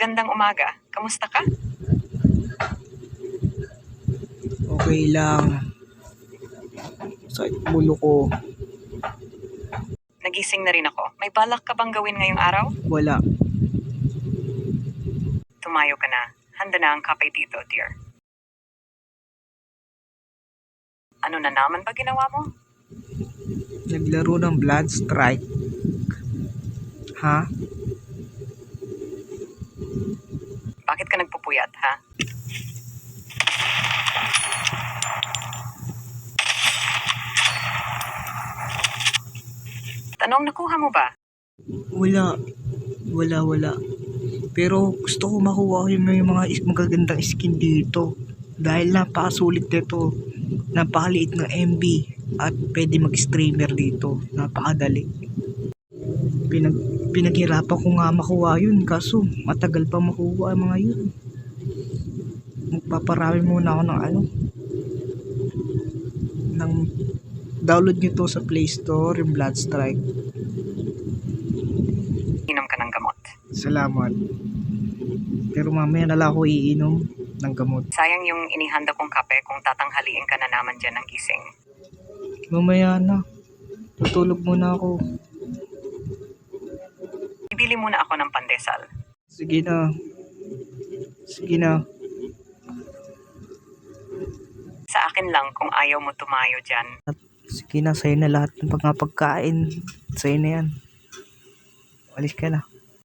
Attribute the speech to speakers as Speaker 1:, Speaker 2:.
Speaker 1: Magandang umaga. Kamusta ka?
Speaker 2: Okay lang. Sakit ulo ko.
Speaker 1: Nagising na rin ako. May balak ka bang gawin ngayong araw?
Speaker 2: Wala.
Speaker 1: Tumayo ka na. Handa na ang kape dito, dear. Ano na naman ba ginawa mo?
Speaker 2: Naglaro ng Blood Strike. Ha?
Speaker 1: Bakit ka nagpupuyat, ha? Tanong, nakuha mo ba?
Speaker 2: Wala. Wala. Pero gusto ko makuha yung may mga magagandang skin dito. Dahil napakasulit nito. Napakaliit ng MB. At pwede mag-streamer dito. Napakadali. Pinaghirapan ko nga makuha yun. Kaso matagal pa makuha ang mga yun. Magpaparami muna ako ng download nyo to sa Play Store, yung Blood Strike.
Speaker 1: Inom ka ng gamot.
Speaker 2: Salamat. Pero mamaya na lang ako iinom ng gamot.
Speaker 1: Sayang yung inihanda kong kape kung tatanghaliin ka na naman dyan ng gising.
Speaker 2: Mamaya na. Tutulog muna ako.
Speaker 1: Ibili muna ako ng pandesal.
Speaker 2: Sige na.
Speaker 1: Sa akin lang kung ayaw mo tumayo dyan.
Speaker 2: Sige na, sa'yo na lahat ng mga pagkain. Sa'yo na yan. Alis ka na.